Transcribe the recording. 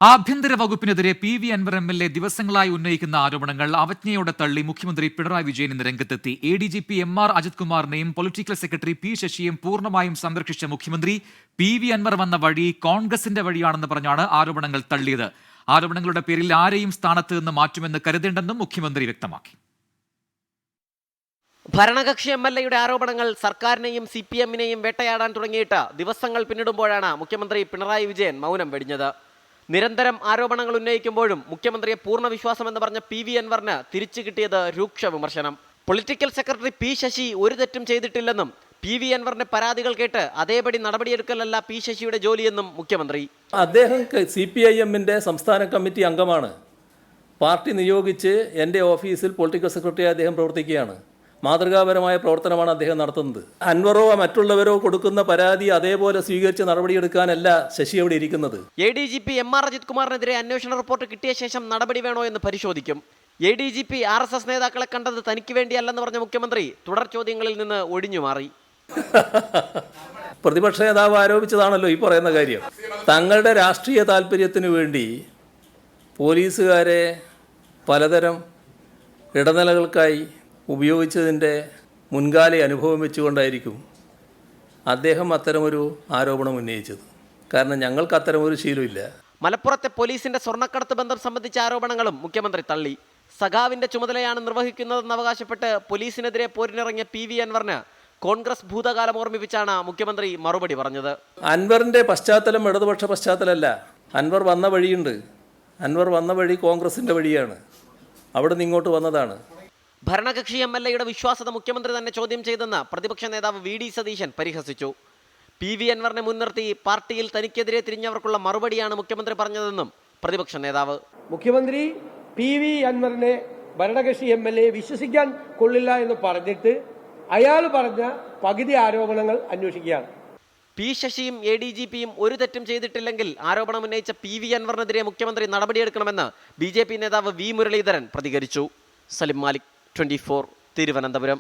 ആഭ്യന്തര വകുപ്പിനെതിരെ P V Anwar MLA ദിവസങ്ങളായി ഉന്നയിക്കുന്ന ആരോപണങ്ങൾ അവജ്ഞയോടെ തള്ളി മുഖ്യമന്ത്രി പിണറായി വിജയൻ ഇന്ന് രംഗത്തെത്തി. ADGP M.R. അജിത് കുമാറിനെയും പൊളിറ്റിക്കൽ സെക്രട്ടറി P. ശശിയെയും പൂർണ്ണമായും സംരക്ഷിച്ച മുഖ്യമന്ത്രി പി വി അൻവർ വന്ന വഴി കോൺഗ്രസിന്റെ വഴിയാണെന്ന് പറഞ്ഞാണ് ആരോപണങ്ങൾ തള്ളിയത്. ആരോപണങ്ങളുടെ പേരിൽ ആരെയും സ്ഥാനത്ത് നിന്ന് മാറ്റുമെന്ന് കരുതേണ്ടെന്നും മുഖ്യമന്ത്രി വ്യക്തമാക്കി. ഭരണകക്ഷി MLA-യുടെ ആരോപണങ്ങൾ സർക്കാരിനെയും CPM-നെയും വേട്ടയാടാൻ തുടങ്ങിയിട്ട് ദിവസങ്ങൾ പിന്നിടുമ്പോഴാണ് മുഖ്യമന്ത്രി പിണറായി വിജയൻ മൗനം വെടിഞ്ഞത്. നിരന്തരം ആരോപണങ്ങൾ ഉന്നയിക്കുമ്പോഴും മുഖ്യമന്ത്രിയെ പൂർണ്ണ വിശ്വാസമെന്ന് പറഞ്ഞ പി വി അൻവറിന് തിരിച്ചു കിട്ടിയത് രൂക്ഷ വിമർശനം. Political secretary P. ശശി ഒരു തെറ്റും ചെയ്തിട്ടില്ലെന്നും പി വി അൻവറിന്റെ പരാതികൾ കേട്ട് അതേപടി നടപടിയെടുക്കലല്ല P. ശശിയുടെ ജോലിയെന്നും മുഖ്യമന്ത്രി. അദ്ദേഹം CPIM-ന്റെ സംസ്ഥാന കമ്മിറ്റി അംഗമാണ്. പാർട്ടി നിയോഗിച്ച് എൻ്റെ ഓഫീസിൽ പൊളിറ്റിക്കൽ സെക്രട്ടറി അദ്ദേഹം പ്രവർത്തിക്കുകയാണ്. മാതൃകാപരമായ പ്രവർത്തനമാണ് അദ്ദേഹം നടത്തുന്നത്. അൻവറോ മറ്റുള്ളവരോ കൊടുക്കുന്ന പരാതി അതേപോലെ സ്വീകരിച്ച് നടപടിയെടുക്കാനല്ല ശശി അവിടെ ഇരിക്കുന്നത്. ADGP M.R. അജിത് കുമാറിനെതിരെ അന്വേഷണ റിപ്പോർട്ട് കിട്ടിയ ശേഷം നടപടി വേണോ എന്ന് പരിശോധിക്കും. ADGP RSS നേതാക്കളെ കണ്ടത് തനിക്ക് വേണ്ടിയല്ലെന്ന് പറഞ്ഞ മുഖ്യമന്ത്രി തുടർ ചോദ്യങ്ങളിൽ നിന്ന് ഒഴിഞ്ഞു മാറി. പ്രതിപക്ഷ നേതാവ് ആരോപിച്ചതാണല്ലോ ഈ പറയുന്ന കാര്യം. തങ്ങളുടെ രാഷ്ട്രീയ താല്പര്യത്തിന് വേണ്ടി പോലീസുകാരെ പലതരം ഇടനിലകൾക്കായി ഉപയോഗിച്ചതിൻ്റെ മുൻകാല അനുഭവം വെച്ചുകൊണ്ടായിരിക്കും അദ്ദേഹം അത്തരമൊരു ആരോപണം ഉന്നയിച്ചത്. കാരണം ഞങ്ങൾക്ക് അത്തരമൊരു ശീലമില്ല. മലപ്പുറത്തെ പോലീസിന്റെ സ്വർണ്ണക്കടത്ത് ബന്ധം സംബന്ധിച്ച ആരോപണങ്ങളും മുഖ്യമന്ത്രി തള്ളി. സഖാവിന്റെ ചുമതലയാണ് നിർവഹിക്കുന്നതെന്ന് അവകാശപ്പെട്ട് പോലീസിനെതിരെ പോരിനിറങ്ങിയ പി വി അൻവറിന് കോൺഗ്രസ് ഭൂതകാലം ഓർമ്മിപ്പിച്ചാണ് മുഖ്യമന്ത്രി മറുപടി പറഞ്ഞത്. അൻവറിൻ്റെ പശ്ചാത്തലം ഇടതുപക്ഷ പശ്ചാത്തലമല്ല. അൻവർ വന്ന വഴിയുണ്ട്. അൻവർ വന്ന വഴി കോൺഗ്രസിൻ്റെ വഴിയാണ്. അവിടെ നിന്ന് ഇങ്ങോട്ട് വന്നതാണ്. ഭരണകക്ഷി MLA-യുടെ വിശ്വാസത മുഖ്യമന്ത്രി തന്നെ ചോദ്യം ചെയ്തെന്ന് പ്രതിപക്ഷ നേതാവ് VD സതീശൻ പരിഹസിച്ചു. പി വി അൻവറിനെ മുൻനിർത്തി പാർട്ടിയിൽ തനിക്കെതിരെ തിരിഞ്ഞവർക്കുള്ള മറുപടിയാണ് മുഖ്യമന്ത്രി പറഞ്ഞതെന്നും പ്രതിപക്ഷ നേതാവ്. മുഖ്യമന്ത്രി പി വി അൻവറിനെ ഭരണകക്ഷി MLA വിശ്വസിക്കാൻ കൊള്ളില്ല എന്ന് പറഞ്ഞിട്ട് അയാൾ പറഞ്ഞ പകുതി ആരോപണങ്ങൾ അന്വേഷിക്കുകയാണ്. P. ശശിയും ADGP-യും ഒരു തെറ്റും ചെയ്തിട്ടില്ലെങ്കിൽ ആരോപണം ഉന്നയിച്ച പി വി അൻവറിനെതിരെ മുഖ്യമന്ത്രി നടപടിയെടുക്കണമെന്ന് BJP നേതാവ് V. മുരളീധരൻ പ്രതികരിച്ചു. സലിം മാലിക്, 24, തിരുവനന്തപുരം.